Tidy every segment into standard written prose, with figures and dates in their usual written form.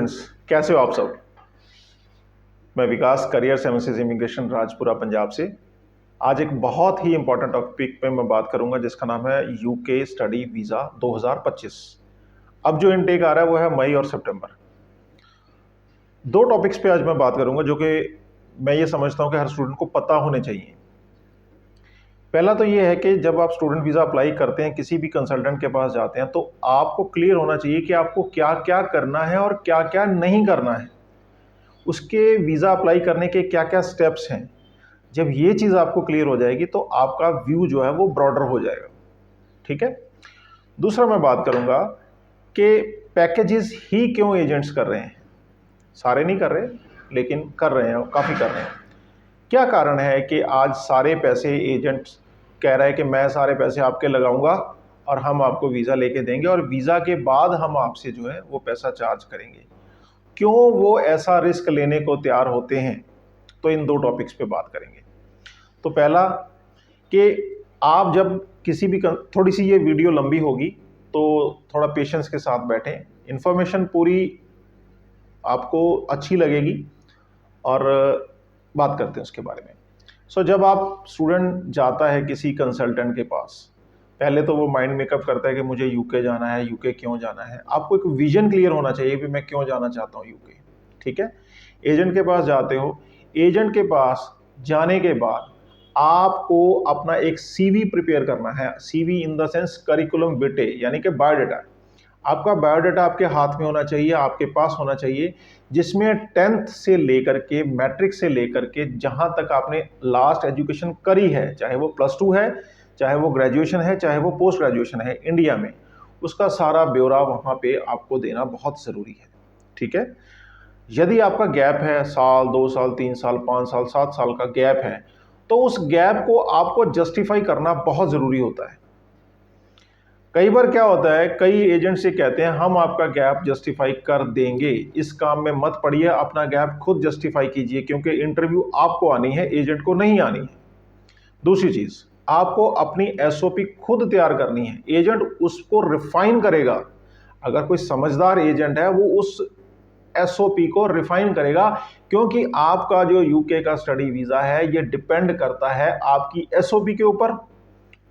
Students, कैसे हो आप सब। मैं Vikas, career services immigration, Rajpura, Punjab से। आज एक बहुत ही इंपॉर्टेंट टॉपिक पे मैं बात करूंगा जिसका नाम है यूके स्टडी वीज़ा 2025। अब जो इनटेक आ रहा है वो है मई और सितंबर। दो टॉपिक्स पे आज मैं बात करूंगा जो कि मैं ये समझता हूं कि हर स्टूडेंट को पता होने चाहिए। पहला तो ये है कि जब आप स्टूडेंट वीज़ा अप्लाई करते हैं, किसी भी कंसल्टेंट के पास जाते हैं, तो आपको क्लियर होना चाहिए कि आपको क्या क्या करना है और क्या क्या नहीं करना है, उसके वीज़ा अप्लाई करने के क्या क्या स्टेप्स हैं। जब ये चीज़ आपको क्लियर हो जाएगी तो आपका व्यू जो है वो ब्रॉडर हो जाएगा। ठीक है। दूसरा मैं बात करूंगा कि पैकेजेस ही क्यों एजेंट्स कर रहे हैं। सारे नहीं कर रहे, लेकिन कर रहे हैं, काफ़ी कर रहे हैं। क्या कारण है कि आज सारे पैसे एजेंट कह रहा है कि मैं सारे पैसे आपके लगाऊंगा और हम आपको वीज़ा लेके देंगे और वीज़ा के बाद हम आपसे जो है वो पैसा चार्ज करेंगे। क्यों वो ऐसा रिस्क लेने को तैयार होते हैं, तो इन दो टॉपिक्स पे बात करेंगे। तो पहला कि आप जब किसी भी थोड़ी सी ये वीडियो लंबी होगी तो थोड़ा पेशेंस के साथ बैठें, इन्फॉर्मेशन पूरी आपको अच्छी लगेगी और बात करते हैं उसके बारे में। जब आप स्टूडेंट जाता है किसी कंसल्टेंट के पास, पहले तो वो माइंड मेकअप करता है कि मुझे यूके जाना है। यूके क्यों जाना है, आपको एक विजन क्लियर होना चाहिए कि मैं क्यों जाना चाहता हूँ यूके। ठीक है। एजेंट के पास जाते हो, एजेंट के पास जाने के बाद आपको अपना एक सीवी प्रिपेयर करना है। CV in the sense curriculum विटे, यानी कि बायोडाटा। आपका बायोडाटा आपके हाथ में होना चाहिए, आपके पास होना चाहिए, जिसमें 10th से लेकर के, मैट्रिक से लेकर के, जहां तक आपने लास्ट एजुकेशन करी है, चाहे वो +2 है, चाहे वो ग्रेजुएशन है, चाहे वो पोस्ट ग्रेजुएशन है इंडिया में, उसका सारा ब्यौरा वहां पे आपको देना बहुत ज़रूरी है। ठीक है। यदि आपका गैप है, साल, 2 साल, 3 साल, 5 साल, 7 साल का गैप है, तो उस गैप को आपको जस्टिफाई करना बहुत ज़रूरी होता है। कई बार क्या होता है, कई एजेंट से कहते हैं हम आपका गैप जस्टिफाई कर देंगे, इस काम में मत पड़िए, अपना गैप खुद जस्टिफाई कीजिए, क्योंकि इंटरव्यू आपको आनी है, एजेंट को नहीं आनी है। दूसरी चीज, आपको अपनी एसओपी खुद तैयार करनी है, एजेंट उसको रिफाइन करेगा। अगर कोई समझदार एजेंट है वो उस एसओपी को रिफाइन करेगा, क्योंकि आपका जो यूके का स्टडी वीजा है ये डिपेंड करता है आपकी एसओपी के ऊपर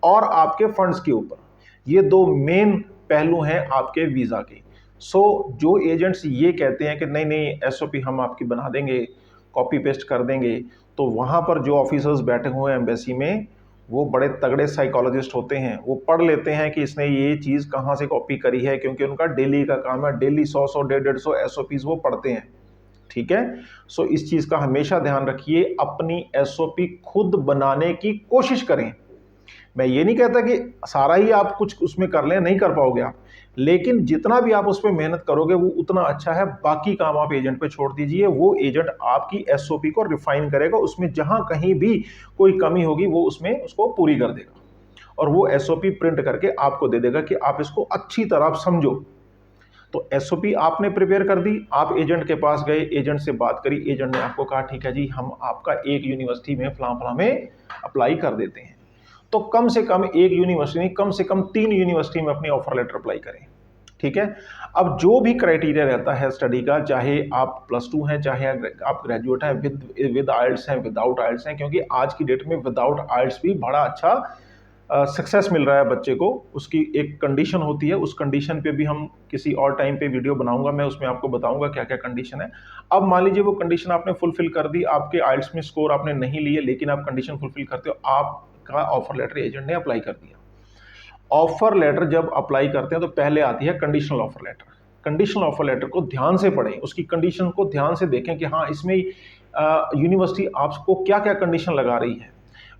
और आपके फंड्स के ऊपर। ये दो मेन पहलू हैं आपके वीजा के। जो एजेंट्स ये कहते हैं कि नहीं नहीं एसओपी हम आपकी बना देंगे, कॉपी पेस्ट कर देंगे, तो वहां पर जो ऑफिसर्स बैठे हुए हैं एम्बेसी में, वो बड़े तगड़े साइकोलॉजिस्ट होते हैं। वो पढ़ लेते हैं कि इसने ये चीज कहां से कॉपी करी है, क्योंकि उनका डेली का काम है, डेली 100 150 एसओपीज वो पढ़ते हैं। ठीक है। इस चीज का हमेशा ध्यान रखिए, अपनी एसओपी खुद बनाने की कोशिश करें। मैं ये नहीं कहता कि सारा ही आप कुछ उसमें कर लें, नहीं कर पाओगे आप, लेकिन जितना भी आप उस पर मेहनत करोगे वो उतना अच्छा है। बाकी काम आप एजेंट पे छोड़ दीजिए, वो एजेंट आपकी एसओपी को रिफाइन करेगा, उसमें जहां कहीं भी कोई कमी होगी वो उसमें उसको पूरी कर देगा और वो एसओपी प्रिंट करके आपको दे देगा कि आप इसको अच्छी तरह समझो। तो एसओपी आपने प्रिपेयर कर दी, आप एजेंट के पास गए, एजेंट से बात करी, एजेंट ने आपको कहा ठीक है जी हम आपका एक यूनिवर्सिटी में फलां में अप्लाई कर देते हैं। तो कम से कम एक यूनिवर्सिटी नहीं, कम से कम 3 यूनिवर्सिटी में अपनी ऑफर लेटर अप्लाई करें। ठीक है। अब जो भी क्राइटेरिया रहता है स्टडी का, चाहे आप +2 हैं, चाहे आप ग्रेजुएट हैं, विद आइल्स हैं, विदाउट आइल्स हैं, क्योंकि आज की डेट में विदाउट आइल्स भी बड़ा अच्छा सक्सेस मिल रहा है बच्चे को। उसकी एक कंडीशन होती है, उस कंडीशन पे भी हम किसी और टाइम पे वीडियो बनाऊंगा, मैं उसमें आपको बताऊंगा क्या क्या कंडीशन है। अब मान लीजिए वो कंडीशन आपने फुलफिल कर दी, आपके आइल्स में स्कोर आपने नहीं लिए, लेकिन आप कंडीशन फुलफिल करते हो, आपका ऑफर लेटर एजेंट ने अप्लाई कर दिया। ऑफर लेटर जब अप्लाई करते हैं तो पहले आती है conditional offer letter. Conditional offer letter को ध्यान से पढ़ें, उसकी कंडीशन को ध्यान से देखें कि हाँ इसमें यूनिवर्सिटी आपको क्या क्या कंडीशन लगा रही है।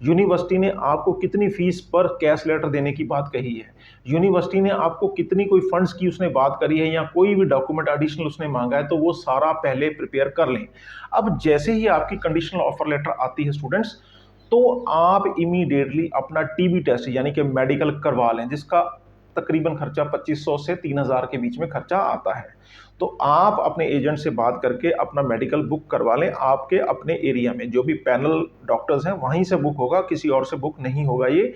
यूनिवर्सिटी ने आपको कितनी फीस पर कैश लेटर देने की बात कही है, यूनिवर्सिटी ने आपको कितनी कोई फंड्स की उसने बात करी है, या कोई भी डॉक्यूमेंट एडिशनल उसने मांगा है, तो वो सारा पहले प्रिपेयर कर लें। अब जैसे ही आपकी कंडीशनल ऑफर लेटर आती है स्टूडेंट्स, तो आप इमीडिएटली अपना टीबी टेस्ट यानी कि मेडिकल करवा लें, जिसका तकरीबन खर्चा 2500 से 3000 के बीच में खर्चा आता है। तो आप अपने एजेंट से बात करके अपना मेडिकल बुक करवा लें। आपके अपने एरिया में जो भी पैनल डॉक्टर्स हैं वहीं से बुक होगा, किसी और से बुक नहीं होगा ये।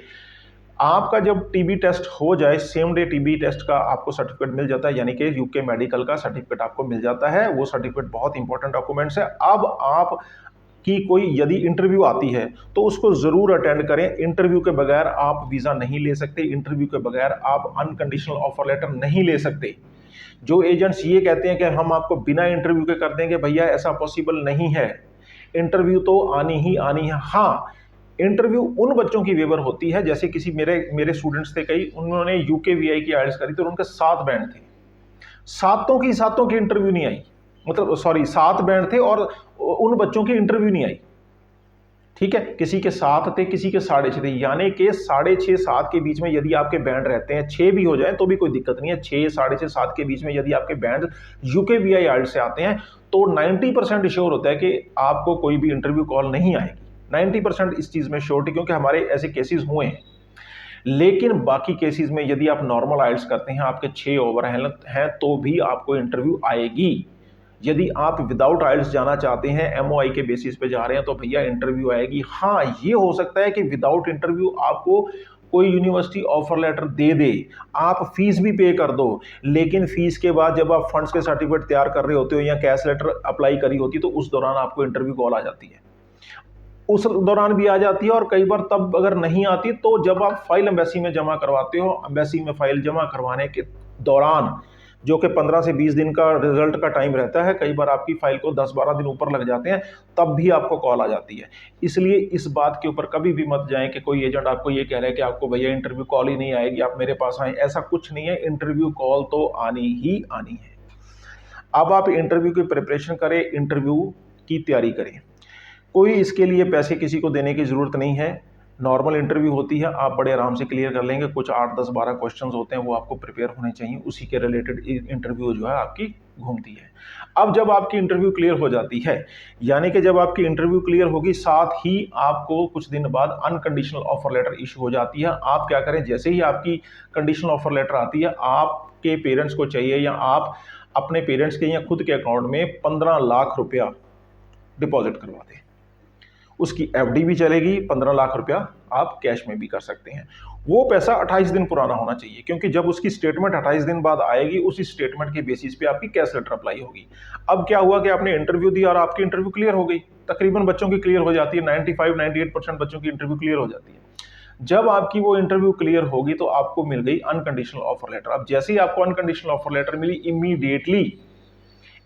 आपका जब टीबी टेस्ट हो जाए, सेम डे टीबी टेस्ट का आपको सर्टिफिकेट मिल जाता है, यानी कि यूके मेडिकल का सर्टिफिकेट आपको मिल जाता है। वो सर्टिफिकेट बहुत इंपॉर्टेंट डॉक्यूमेंट्स है। अब आप की कोई यदि इंटरव्यू आती है तो उसको जरूर अटेंड करें। इंटरव्यू के बगैर आप वीजा नहीं ले सकते, इंटरव्यू के बगैर आप अनकंडीशनल ऑफर लेटर नहीं ले सकते। जो एजेंट्स ये कहते हैं कि हम आपको बिना इंटरव्यू के कर देंगे, भैया ऐसा पॉसिबल नहीं है। इंटरव्यू तो आनी ही आनी है। हाँ, इंटरव्यू उन बच्चों की वेवर होती है, जैसे किसी मेरे स्टूडेंट्स थे कई, उन्होंने यूके वीआई की आइल्स करी तो उनके 7 बैंड थे, सातों की इंटरव्यू नहीं आई, मतलब सॉरी 7 बैंड थे और उन बच्चों की इंटरव्यू नहीं आई। ठीक है, किसी के 7 थे, किसी के 6.5 थे, यानी कि 6.5 7 के बीच में यदि आपके बैंड रहते हैं, 6 भी हो जाए तो भी कोई दिक्कत नहीं है। 6 6.5 7 के बीच में यदि आपके बैंड यूके वीआई आइल्स से आते हैं तो 90% श्योर होता है कि आपको कोई भी इंटरव्यू कॉल नहीं आएगी। 90% इस चीज में श्योरिटी, क्योंकि हमारे ऐसे केसेस हुए हैं। लेकिन बाकी केसेस में यदि आप नॉर्मल आइल्स करते हैं, आपके 6 ओवर हैं तो भी आपको इंटरव्यू आएगी। यदि आप विदाउट आइल्स जाना चाहते हैं, एमओआई के बेसिस पे जा रहे हैं, तो भैया इंटरव्यू आएगी। हाँ, ये हो सकता है कि विदाउट इंटरव्यू आपको कोई यूनिवर्सिटी ऑफर लेटर दे दे, आप फीस भी पे कर दो, लेकिन फीस के बाद जब आप फंड्स के सर्टिफिकेट तैयार कर रहे होते हो या कैश लेटर अप्लाई करी होती है तो उस दौरान आपको इंटरव्यू कॉल आ जाती है। उस दौरान भी आ जाती है, और कई बार तब अगर नहीं आती तो जब आप फाइल एम्बेसी में जमा करवाते हो, एम्बेसी में फाइल जमा करवाने के दौरान, जो कि 15 से 20 दिन का रिजल्ट का टाइम रहता है, कई बार आपकी फाइल को 10-12 दिन ऊपर लग जाते हैं, तब भी आपको कॉल आ जाती है। इसलिए इस बात के ऊपर कभी भी मत जाएं कि कोई एजेंट आपको ये कह रहा है कि आपको भैया इंटरव्यू कॉल ही नहीं आएगी, आप मेरे पास आए। ऐसा कुछ नहीं है, इंटरव्यू कॉल तो आनी ही आनी है। अब आप इंटरव्यू की प्रिपरेशन करें, इंटरव्यू की तैयारी करें। कोई इसके लिए पैसे किसी को देने की जरूरत नहीं है। नॉर्मल इंटरव्यू होती है, आप बड़े आराम से क्लियर कर लेंगे। कुछ 8 10 12 क्वेश्चंस होते हैं, वो आपको प्रिपेयर होने चाहिए, उसी के रिलेटेड इंटरव्यू जो है आपकी घूमती है। अब जब आपकी इंटरव्यू क्लियर हो जाती है, यानी कि जब आपकी इंटरव्यू क्लियर होगी, साथ ही आपको कुछ दिन बाद अनकंडीशनल ऑफर लेटर इशू हो जाती है। आप क्या करें, जैसे ही आपकी कंडीशनल ऑफर लेटर आती है, आपके पेरेंट्स को चाहिए या आप अपने पेरेंट्स के या खुद के अकाउंट में 15 लाख रुपया डिपॉजिट करवा दें। उसकी एफडी भी चलेगी, 15 लाख रुपया आप कैश में भी कर सकते हैं। वो पैसा 28 दिन पुराना होना चाहिए, क्योंकि जब उसकी स्टेटमेंट 28 दिन बाद आएगी, उसी स्टेटमेंट के बेसिस पे आपकी कैश लेटर अप्लाई होगी। अब क्या हुआ कि आपने इंटरव्यू दिया और आपकी इंटरव्यू क्लियर हो गई। तकरीबन बच्चों की क्लियर हो जाती है, 95-98% बच्चों की इंटरव्यू क्लियर हो जाती है। जब आपकी वो इंटरव्यू क्लियर होगी तो आपको मिल गई अनकंडीशनल ऑफर लेटर। अब जैसे ही आपको अनकंडीशनल ऑफर लेटर मिली,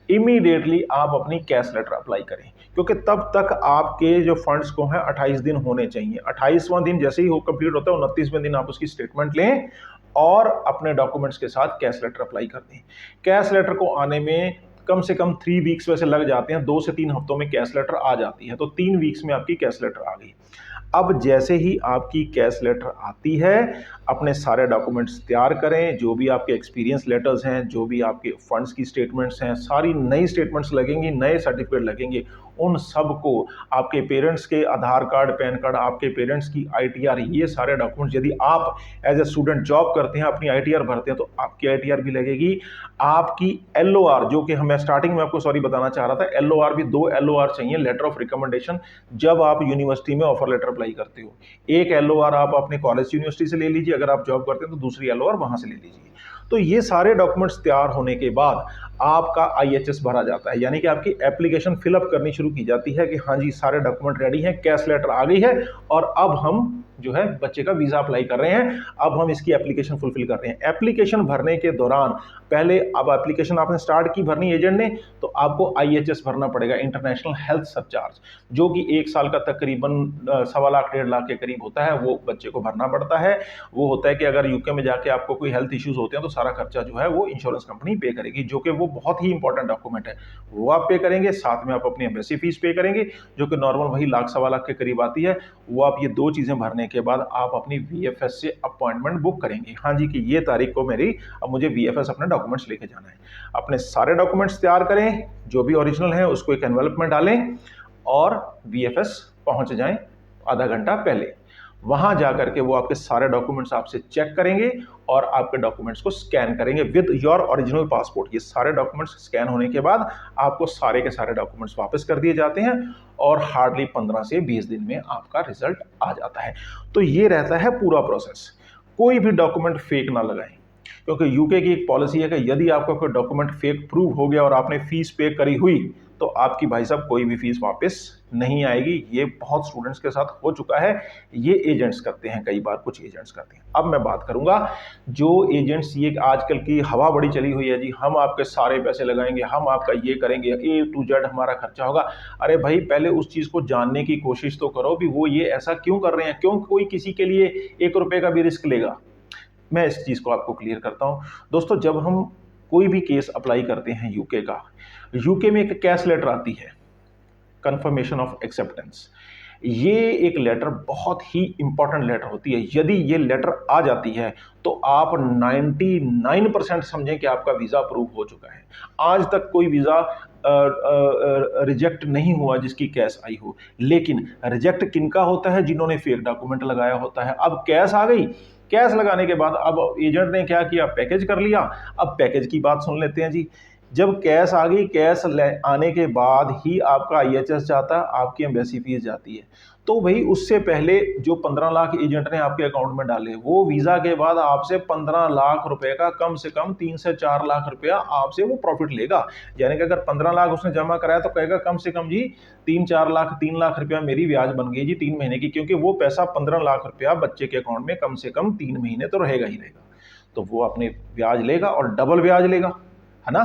इमीडिएटली आप अपनी कैश लेटर अप्लाई करें, क्योंकि तब तक आपके जो फंड्स को हैं 28 दिन होने चाहिए। 28वां दिन जैसे ही हो कंप्लीट होता है, 29वें दिन आप उसकी स्टेटमेंट लें और अपने डॉक्यूमेंट्स के साथ कैश लेटर अप्लाई कर दें। कैश लेटर को आने में कम से कम 3 वीक्स वैसे लग जाते हैं, 2 से 3 हफ्तों में कैश लेटर आ जाती है, तो 3 वीक्स में आपकी कैश लेटर आ गई। अब जैसे ही आपकी कैश लेटर आती है, अपने सारे डॉक्यूमेंट्स तैयार करें, जो भी आपके एक्सपीरियंस लेटर्स हैं, जो भी आपके फंड्स की स्टेटमेंट्स हैं, सारी नई स्टेटमेंट्स लगेंगी, नए सर्टिफिकेट लगेंगे। उन सब को, आपके पेरेंट्स के आधार कार्ड, पैन कार्ड, आपके पेरेंट्स की आईटीआर, ये सारे डॉक्यूमेंट्स, यदि आप एज ए स्टूडेंट जॉब करते हैं, अपनी आईटीआर भरते हैं, तो आपकी आईटीआर भी लगेगी। आपकी एलओआर, जो कि मैं स्टार्टिंग में आपको बताना चाह रहा था, एलओआर भी 2 एलओआर चाहिए, लेटर ऑफ रिकमेंडेशन, जब आप यूनिवर्सिटी में ऑफर लेटर अप्लाई करते हो। एक एलओआर आप अपने कॉलेज यूनिवर्सिटी से ले लीजिए, अगर आप जॉब करते हैं तो दूसरी एलओआर वहां से ले लीजिए। तो ये सारे डॉक्यूमेंट्स तैयार होने के बाद आपका आईएचएस भरा जाता है, यानी कि आपकी एप्लीकेशन फिलअप करनी शुरू की जाती है कि हाँ जी सारे डॉक्यूमेंट रेडी हैं, कैश लेटर आ गई है और अब हम जो है बच्चे का वीजा अप्लाई कर रहे हैं, अब हम इसकी एप्लीकेशन फुलफिल कर रहे हैं। एप्लीकेशन भरने के दौरान पहले, अब एप्लीकेशन आपने स्टार्ट की भरनी एजेंट ने, तो आपको आईएचएस भरना पड़ेगा, इंटरनेशनल हेल्थ सरचार्ज, जो कि 1 साल का तकरीबन 1.25 लाख 1.5 लाख के करीब होता है, वो बच्चे को भरना पड़ता है। वो होता है कि अगर यूके में जाके आपको कोई हेल्थ इश्यूज होते हैं तो सारा खर्चा जो है वो इंश्योरेंस कंपनी पे करेगी, जो कि वो बहुत ही इंपॉर्टेंट डॉक्यूमेंट है, वो आप पे करेंगे। साथ में आप अपनी एम्बेसी फीस पे करेंगे, जो कि नॉर्मल वही 1 लाख 1.25 लाख के करीब आती है। वो आप ये 2 चीजें भरने के बाद आप अपनी वीएफएस से अपॉइंटमेंट बुक करेंगे, हाँ जी कि ये तारीख को मेरी, अब मुझे वीएफएस अपने डॉक्यूमेंट्स लेके जाना है। अपने सारे डॉक्यूमेंट्स तैयार करें, जो भी ओरिजिनल है उसको एक एनवेलप में डालें और वीएफएस पहुंच जाएं आधा घंटा पहले। वहां जाकर के वो आपके सारे डॉक्यूमेंट्स आपसे चेक करेंगे और आपके डॉक्यूमेंट्स को स्कैन करेंगे विद योर ओरिजिनल पासपोर्ट। ये सारे डॉक्यूमेंट्स स्कैन होने के बाद आपको सारे के सारे डॉक्यूमेंट्स वापस कर दिए जाते हैं और हार्डली 15 से 20 दिन में आपका रिजल्ट आ जाता है। तो ये रहता है पूरा प्रोसेस। कोई भी डॉक्यूमेंट फेक ना लगाएं, क्योंकि यूके की एक पॉलिसी है कि यदि आपका कोई डॉक्यूमेंट फेक प्रूव हो गया और आपने फीस पे करी हुई तो आपकी भाई साहब कोई भी फीस वापस नहीं आएगी। ये बहुत स्टूडेंट्स के साथ हो चुका है, ये एजेंट्स करते हैं, कई बार कुछ एजेंट्स करते हैं। अब मैं बात करूंगा जो एजेंट्स, ये आजकल की हवा बड़ी चली हुई है जी, हम आपके सारे पैसे लगाएंगे, हम आपका ये करेंगे, A to Z हमारा खर्चा होगा। अरे भाई पहले उस चीज को जानने की कोशिश तो करो भी वो ये ऐसा क्यों कर रहे हैं, क्यों कोई किसी के लिए 1 रुपए का भी रिस्क लेगा। मैं इस चीज को आपको क्लियर करता हूं दोस्तों। जब हम कोई भी केस अप्लाई करते हैं यूके का, यूके में एक कैश लेटर आती है, कंफर्मेशन ऑफ एक्सेप्टेंस। ये एक लेटर बहुत ही इंपॉर्टेंट लेटर होती है। यदि ये लेटर आ जाती है तो आप 99% समझें कि आपका वीजा अप्रूव हो चुका है। आज तक कोई वीजा रिजेक्ट नहीं हुआ जिसकी कैश आई हो, लेकिन रिजेक्ट किनका होता है, जिन्होंने फेक डॉक्यूमेंट लगाया होता है। अब कैश आ गई, कैश लगाने के बाद अब एजेंट ने क्या किया, पैकेज कर लिया। अब पैकेज की बात सुन लेते हैं जी। जब कैश आ गई, कैश आने के बाद ही आपका IHS जाता है, आपकी एम्बेसी फीस जाती है। तो भाई उससे पहले जो 15 लाख एजेंट ने आपके अकाउंट में डाले, वो वीजा के बाद आपसे 15 लाख रुपए का कम से कम 3 से 4 लाख रुपया आपसे वो प्रॉफिट लेगा। यानी कि अगर 15 लाख उसने जमा कराया तो कहेगा कम से कम जी 3-4 लाख, 3 लाख रुपया मेरी ब्याज बन गई जी 3 महीने की, क्योंकि वो पैसा 15 लाख रुपया बच्चे के अकाउंट में कम से कम 3 महीने तो रहेगा ही रहेगा। तो वो अपने ब्याज लेगा और डबल ब्याज लेगा, है ना।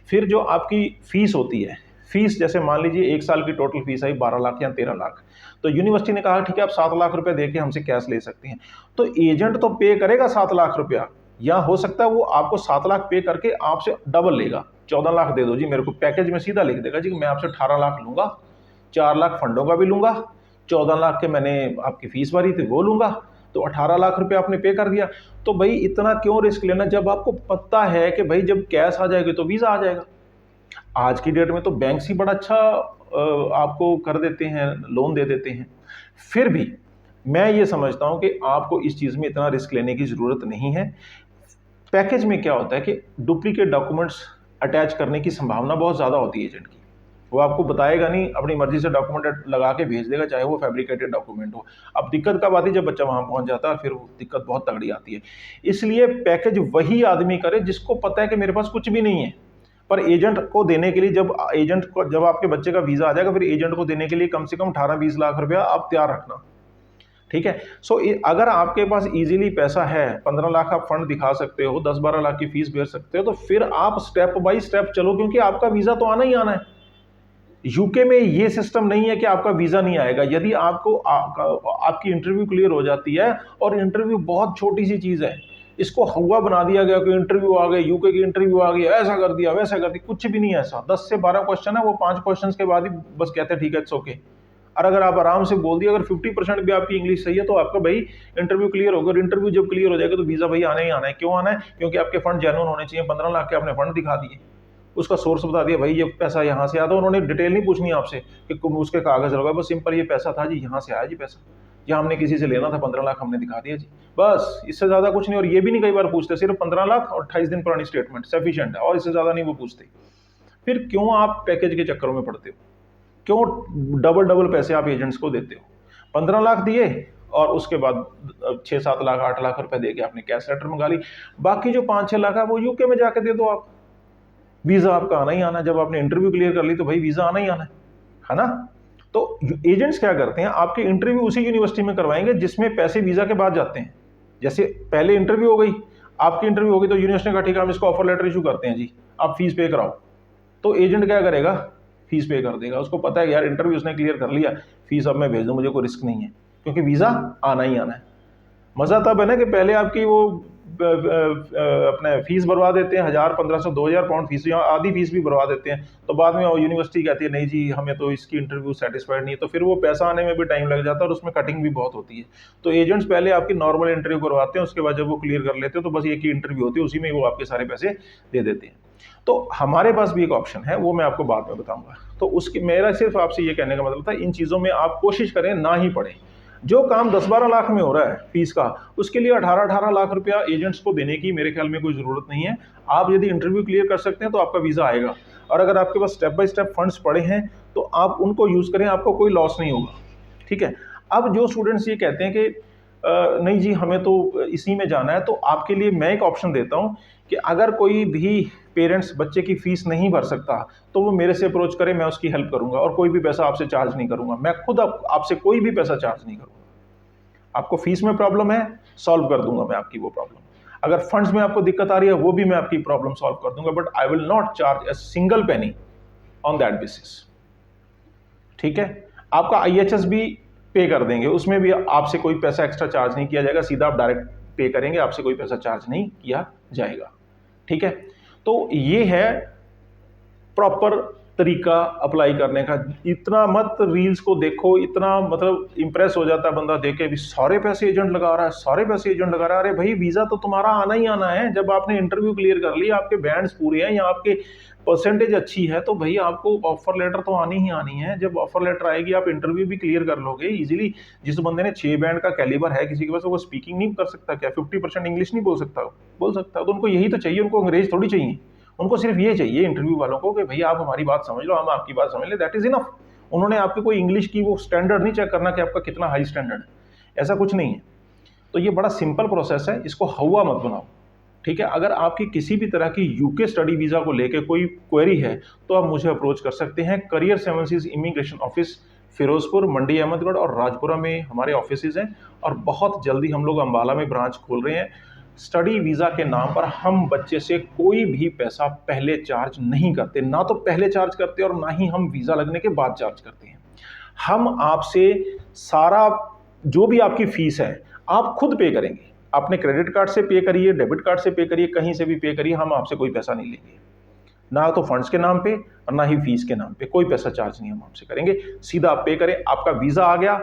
फिर जो आपकी फीस होती है, फीस जैसे मान लीजिए 1 साल की टोटल फीस आई 12 लाख या 13 लाख, तो यूनिवर्सिटी ने कहा ठीक है आप 7 लाख रुपए देके हमसे कैश ले सकते हैं। तो एजेंट तो पे करेगा 7 लाख रुपया, या हो सकता है वो आपको 7 लाख पे करके आपसे डबल लेगा, 14 लाख दे दो जी मेरे को, पैकेज में सीधा लिख देगा जी मैं आपसे 18 लाख लूंगा, 4 लाख फंडों का भी लूंगा, 14 लाख के मैंने आपकी फीस भरी थी वो लूंगा, तो 18 लाख रुपए आपने पे कर दिया। तो भाई इतना क्यों रिस्क लेना, जब आपको पता है कि भाई जब कैश आ जाएगी तो वीजा आ जाएगा। आज की डेट में तो बैंक ही बड़ा अच्छा आपको कर देते हैं, लोन दे देते हैं। फिर भी मैं ये समझता हूं कि आपको इस चीज में इतना रिस्क लेने की जरूरत नहीं है। पैकेज में क्या होता है कि डुप्लीकेट डॉक्यूमेंट्स अटैच करने की संभावना बहुत ज्यादा होती है एजेंट की। वो आपको बताएगा नहीं, अपनी मर्जी से डॉक्यूमेंट लगा के भेज देगा, चाहे वो फैब्रिकेटेड डॉक्यूमेंट हो। अब दिक्कत कब आती है, जब बच्चा वहां पहुंच जाता है, फिर दिक्कत बहुत तगड़ी आती है। इसलिए पैकेज वही आदमी करे जिसको पता है कि मेरे पास कुछ भी नहीं है, पर एजेंट को देने के लिए, जब आपके बच्चे का वीजा आ जाएगा, फिर एजेंट को देने के लिए कम से कम 18-20 लाख रुपया आप तैयार रखना, ठीक है। सो अगर आपके पास इजीली पैसा है, 15 लाख आप फंड दिखा सकते हो, 10-12 लाख की फीस भेज सकते हो, तो फिर आप स्टेप बाय स्टेप चलो, क्योंकि आपका वीजा तो आना ही आना है। यूके में ये सिस्टम नहीं है कि आपका वीजा नहीं आएगा। यदि आपकी इंटरव्यू क्लियर हो जाती है, और इंटरव्यू बहुत छोटी सी चीज है, इसको हुआ बना दिया गया कि इंटरव्यू आ गए, यूके की इंटरव्यू आ गई, ऐसा कर दिया वैसा कर दिया, कुछ भी नहीं है ऐसा। 10 से 12 क्वेश्चन है, वो 5 क्वेश्चन के बाद ही बस कहते हैं ठीक है इट्स ओके। और अगर आप आराम से बोल दिया, अगर 50% भी आपकी इंग्लिश सही है तो आपका भाई इंटरव्यू क्लियर होगा। और इंटरव्यू जब क्लियर हो जाएगा तो वीजा भाई आना ही आना है। क्यों आना है, क्योंकि आपके फंड जेन्युइन होने चाहिए। 15 लाख के आपने फंड दिखा दिए, उसका सोर्स बता दिया, भाई ये पैसा यहाँ से आया था। उन्होंने डिटेल नहीं पूछनी आपसे कि उसके कागज लगा, बस सिंपल ये पैसा था जी, यहाँ से आया जी पैसा, या हमने किसी से लेना था 15 लाख हमने दिखा दिया जी, बस इससे ज्यादा कुछ नहीं। और ये भी नहीं कई बार पूछते, सिर्फ 15 लाख और 28 दिन पुरानी स्टेटमेंट सफिशिएंट है, और इससे ज्यादा नहीं वो पूछते। फिर क्यों आप पैकेज के चक्करों में पड़ते हो, क्यों डबल पैसे आप एजेंट्स को देते हो। 15 लाख दिए और उसके बाद 6-7 लाख 8 लाख रुपए देके आपने कैश लेटर मंगा ली, बाकी जो 5-6 लाख है वो यूके में जाके दे दो आप। वीजा आपका आना ही आना, जब आपने इंटरव्यू क्लियर कर ली तो भाई वीजा आना ही आना है ना। तो एजेंट्स क्या करते हैं, आपके इंटरव्यू उसी यूनिवर्सिटी में करवाएंगे जिसमें पैसे वीजा के बाद जाते हैं। जैसे पहले इंटरव्यू हो गई, आपकी इंटरव्यू हो गई, तो यूनिवर्सिटी ने कहा ठीक है हम इसको ऑफर लेटर इशू करते हैं जी, आप फीस पे कराओ। तो एजेंट क्या करेगा, फीस पे कर देगा। उसको पता है यार इंटरव्यू उसने क्लियर कर लिया, फीस अब मैं भेज दूं, मुझे कोई रिस्क नहीं है, क्योंकि वीजा आना ही आना है। मजा तब है ना कि पहले आपकी वो अपने फीस भरवा देते हैं, 1000, 1500, 2000 पाउंड फीस, या आधी फीस भी भरवा देते हैं, तो बाद में यूनिवर्सिटी कहती है नहीं जी हमें तो इसकी इंटरव्यू सेटिस्फाइड नहीं है, तो फिर वो पैसा आने में भी टाइम लग जाता है और उसमें कटिंग भी बहुत होती है। तो एजेंट्स पहले आपकी नॉर्मल इंटरव्यू करवाते हैं, उसके बाद जब वो क्लियर कर लेते हैं तो बस एक ही इंटरव्यू होती है, उसी में वो आपके सारे पैसे दे देते हैं। तो हमारे पास भी एक ऑप्शन है, वो मैं आपको बाद में बताऊंगा। तो उसकी मेरा सिर्फ आपसे ये कहने का मतलब था, इन चीज़ों में आप कोशिश करें ना ही पड़े। जो काम 10-12 लाख में हो रहा है फीस का, उसके लिए 18-18 लाख रुपया एजेंट्स को देने की मेरे ख्याल में कोई ज़रूरत नहीं है। आप यदि इंटरव्यू क्लियर कर सकते हैं तो आपका वीज़ा आएगा, और अगर आपके पास स्टेप बाय स्टेप फंड्स पड़े हैं तो आप उनको यूज़ करें, आपको कोई लॉस नहीं होगा, ठीक है। अब जो स्टूडेंट्स ये कहते हैं कि नहीं जी हमें तो इसी में जाना है, तो आपके लिए मैं एक ऑप्शन देता हूँ कि अगर कोई भी पेरेंट्स बच्चे की फीस नहीं भर सकता तो वो मेरे से अप्रोच करे, मैं उसकी हेल्प करूंगा और कोई भी पैसा आपसे चार्ज नहीं करूंगा। मैं खुद आपसे कोई भी पैसा चार्ज नहीं करूंगा। आपको फीस में प्रॉब्लम है, सॉल्व कर दूंगा मैं आपकी वो प्रॉब्लम। अगर फंड्स में आपको दिक्कत आ रही है, वो भी मैं आपकी प्रॉब्लम सॉल्व कर दूंगा, but I will not charge a single penny on that basis. ठीक है, आपका IHS भी पे कर देंगे, उसमें भी आपसे कोई पैसा एक्स्ट्रा चार्ज नहीं किया जाएगा, सीधा आप डायरेक्ट पे करेंगे, आपसे कोई पैसा चार्ज नहीं किया जाएगा। ठीक है, तो ये है प्रॉपर तरीका अप्लाई करने का। इतना मत रील्स को देखो, इतना मतलब इंप्रेस हो जाता है बंदा देख के, भी सारे पैसे एजेंट लगा रहा है, सारे पैसे एजेंट लगा रहा है। अरे भाई वीजा तो तुम्हारा आना ही आना है। जब आपने इंटरव्यू क्लियर कर लिया, आपके बैंड्स पूरे हैं या आपके परसेंटेज अच्छी है, तो भाई आपको ऑफर लेटर तो आनी ही आनी है। जब ऑफर लेटर आएगी आप इंटरव्यू भी क्लियर कर लोगे इजीली। जिस बंदे ने 6 बैंड का कैलिबर है किसी के पास, वो स्पीकिंग नहीं कर सकता क्या? 50% इंग्लिश नहीं बोल सकता? बोल सकता है। तो उनको यही तो चाहिए, उनको अंग्रेज थोड़ी चाहिए, उनको सिर्फ ये चाहिए इंटरव्यू वालों को कि भैया आप हमारी बात समझ लो, हम आपकी बात समझ ले, दैट इज इनफ। उन्होंने आपकी कोई इंग्लिश की वो स्टैंडर्ड नहीं चेक करना कि आपका कितना हाई स्टैंडर्ड है, ऐसा कुछ नहीं है। तो ये बड़ा सिंपल प्रोसेस है, इसको हवा मत बनाओ। ठीक है, अगर आपकी किसी भी तरह की यूके स्टडी वीजा को लेकर कोई क्वेरी है तो आप मुझे अप्रोच कर सकते हैं। Career 7 seas immigration office Ferozepur, Mandi Ahmedgarh और राजपुरा में हमारे ऑफिसेज हैं, और बहुत जल्दी हम लोग अंबाला में ब्रांच खोल रहे हैं। स्टडी वीज़ा के नाम पर हम बच्चे से कोई भी पैसा पहले चार्ज नहीं करते, ना तो पहले चार्ज करते और ना ही हम वीज़ा लगने के बाद चार्ज करते हैं। हम आपसे सारा जो भी आपकी फीस है आप खुद पे करेंगे, अपने क्रेडिट कार्ड से पे करिए, डेबिट कार्ड से पे करिए, कहीं से भी पे करिए, हम आपसे कोई पैसा नहीं लेंगे, ना तो फंड्स के नाम पे और ना ही फीस के नाम पे, कोई पैसा चार्ज नहीं हम आपसे करेंगे। सीधा आप पे करें, आपका वीज़ा आ गया,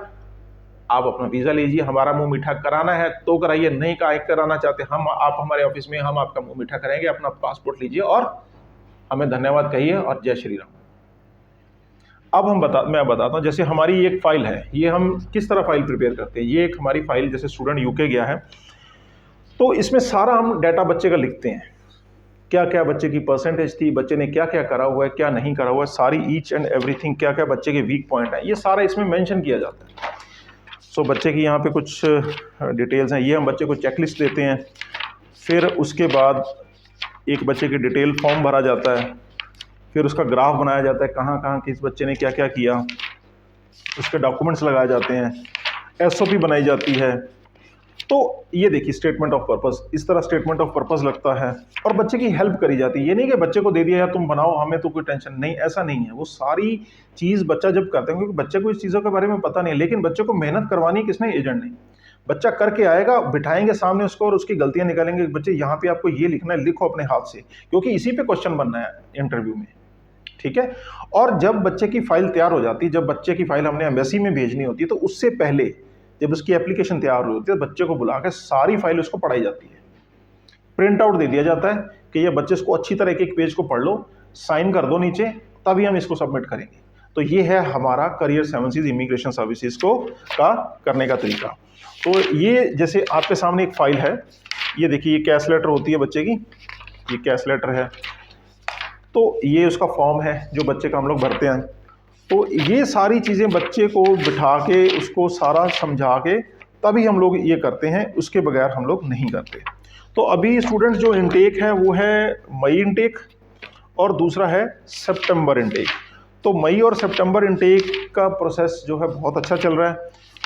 आप अपना वीज़ा लीजिए। हमारा मुंह मीठा कराना है तो कराइए, नहीं कराना चाहते हम, आप हमारे ऑफिस में, हम आपका मुंह मीठा करेंगे। अपना पासपोर्ट लीजिए और हमें धन्यवाद कहिए और जय श्री राम। अब मैं बताता हूँ, जैसे हमारी एक फाइल है, ये हम किस तरह फाइल प्रिपेयर करते हैं। ये एक हमारी फाइल, जैसे स्टूडेंट यूके गया है तो इसमें सारा हम डाटा बच्चे का लिखते हैं, क्या क्या बच्चे की परसेंटेज थी, बच्चे ने क्या क्या करा हुआ है, क्या नहीं करा हुआ है, सारी ईच एंड एवरीथिंग, क्या क्या बच्चे के वीक पॉइंट है, ये सारा इसमें मेंशन किया जाता है। सो बच्चे की यहाँ पे कुछ डिटेल्स हैं, ये हम बच्चे को चेकलिस्ट देते हैं। फिर उसके बाद एक बच्चे की डिटेल फॉर्म भरा जाता है, फिर उसका ग्राफ बनाया जाता है, कहाँ कहाँ किस बच्चे ने क्या क्या किया, उसके डॉक्यूमेंट्स लगाए जाते हैं, SOP बनाई जाती है। तो ये देखिए स्टेटमेंट ऑफ पर्पस, इस तरह स्टेटमेंट ऑफ पर्पस लगता है और बच्चे की हेल्प करी जाती है। ये नहीं कि बच्चे को दे दिया यार तुम बनाओ, हमें तो कोई टेंशन नहीं, ऐसा नहीं है। वो सारी चीज़ बच्चा जब करते हैं, क्योंकि बच्चे को इस चीज़ों के बारे में पता नहीं है, लेकिन बच्चे को मेहनत करवानी किसने? एजेंट ने। बच्चा करके आएगा, बिठाएंगे सामने उसको और उसकी गलतियां निकालेंगे, बच्चे यहाँ पे आपको ये लिखना है, लिखो अपने हाथ से, क्योंकि इसी पे क्वेश्चन बनना है इंटरव्यू में। ठीक है, और जब बच्चे की फाइल तैयार हो जाती है, जब बच्चे की फाइल हमने एम्बेसी में भेजनी होती है, तो उससे पहले जब उसकी एप्लीकेशन तैयार हो होती है, बच्चे को बुला के सारी फाइल उसको पढ़ाई जाती है, प्रिंट आउट दे दिया जाता है कि ये बच्चे इसको अच्छी तरह एक पेज को पढ़ लो, साइन कर दो नीचे, तभी हम इसको सबमिट करेंगे। तो ये है हमारा करियर 7 सीज इमिग्रेशन सर्विसेज को का करने का तरीका। तो ये जैसे आपके सामने एक फाइल है, ये देखिए, ये कैश लेटर होती है बच्चे की, ये कैश लेटर है। तो ये उसका फॉर्म है जो बच्चे का हम लोग भरते हैं। तो ये सारी चीज़ें बच्चे को बिठा के उसको सारा समझा के तभी हम लोग ये करते हैं, उसके बगैर हम लोग नहीं करते। तो अभी स्टूडेंट्स जो इनटेक है वो है मई इनटेक और दूसरा है सितंबर इनटेक। तो मई और सितंबर इनटेक का प्रोसेस जो है बहुत अच्छा चल रहा है।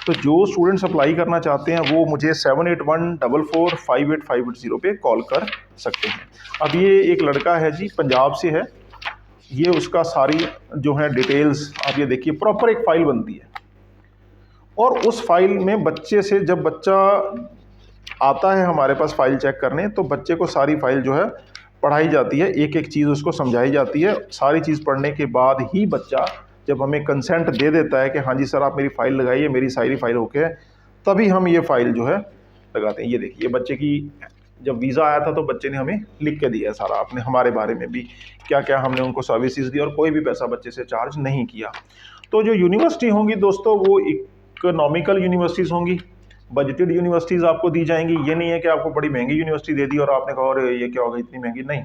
तो जो स्टूडेंट्स अप्लाई करना चाहते हैं वो मुझे 7814458580 पे कॉल कर सकते हैं। अब ये एक लड़का है जी, पंजाब से है, ये उसका सारी जो है डिटेल्स आप ये देखिए, प्रॉपर एक फाइल बनती है और उस फाइल में बच्चे से, जब बच्चा आता है हमारे पास फाइल चेक करने, तो बच्चे को सारी फाइल जो है पढ़ाई जाती है, एक एक चीज़ उसको समझाई जाती है। सारी चीज़ पढ़ने के बाद ही बच्चा जब हमें कंसेंट दे देता है कि हाँ जी सर आप मेरी फ़ाइल लगाइए, मेरी सारी फाइल ओके है, तभी हम ये फ़ाइल जो है लगाते हैं। ये देखिए बच्चे की जब वीज़ा आया था तो बच्चे ने हमें लिख के दिया सारा, अपने हमारे बारे में भी क्या क्या हमने उनको सर्विसेज दी, और कोई भी पैसा बच्चे से चार्ज नहीं किया। तो जो यूनिवर्सिटी होंगी दोस्तों वो इकोनॉमिकल यूनिवर्सिटीज़ होंगी, बजटेड यूनिवर्सिटीज़ आपको दी जाएंगी। ये नहीं है कि आपको बड़ी महंगी यूनिवर्सिटी दे दी और आपने कहा और ये क्या होगा इतनी महंगी, नहीं।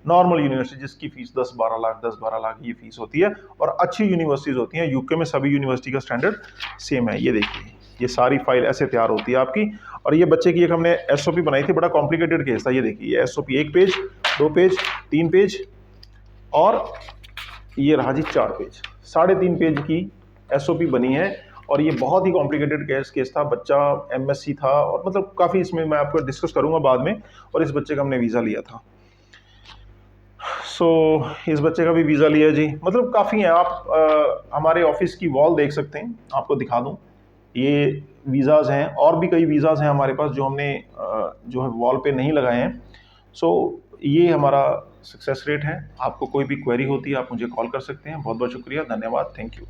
नॉर्मल यूनिवर्सिटी जिसकी फीस 10-12 लाख 10-12 लाख ये फीस होती है, और अच्छी यूनिवर्सिटीज़ होती हैं। यूके में सभी यूनिवर्सिटी का स्टैंडर्ड सेम है। ये देखिए, ये सारी फाइल ऐसे तैयार होती है आपकी। और ये बच्चे की एक हमने एसओपी बनाई थी, बड़ा कॉम्प्लिकेटेड केस था। ये देखिए, ये एसओपी 1 पेज, 2 पेज, 3 पेज, और ये रहा जी 4 पेज, 3.5 पेज की एसओपी बनी है। और ये बहुत ही कॉम्प्लिकेटेड केस था। बच्चा एमएससी था, और मतलब काफ़ी, इसमें मैं आपको डिस्कस करूंगा बाद में। और इस बच्चे का हमने वीज़ा लिया था। इस बच्चे का भी वीज़ा लिया जी। मतलब काफ़ी है। आप हमारे ऑफिस की वॉल देख सकते हैं, आपको दिखा दूं। ये वीज़ाज़ हैं, और भी कई वीज़ाज़ हैं हमारे पास जो हमने जो है वॉल पे नहीं लगाए हैं। ये हमारा सक्सेस रेट है। आपको कोई भी क्वेरी होती है आप मुझे कॉल कर सकते हैं। बहुत बहुत शुक्रिया, धन्यवाद, थैंक यू।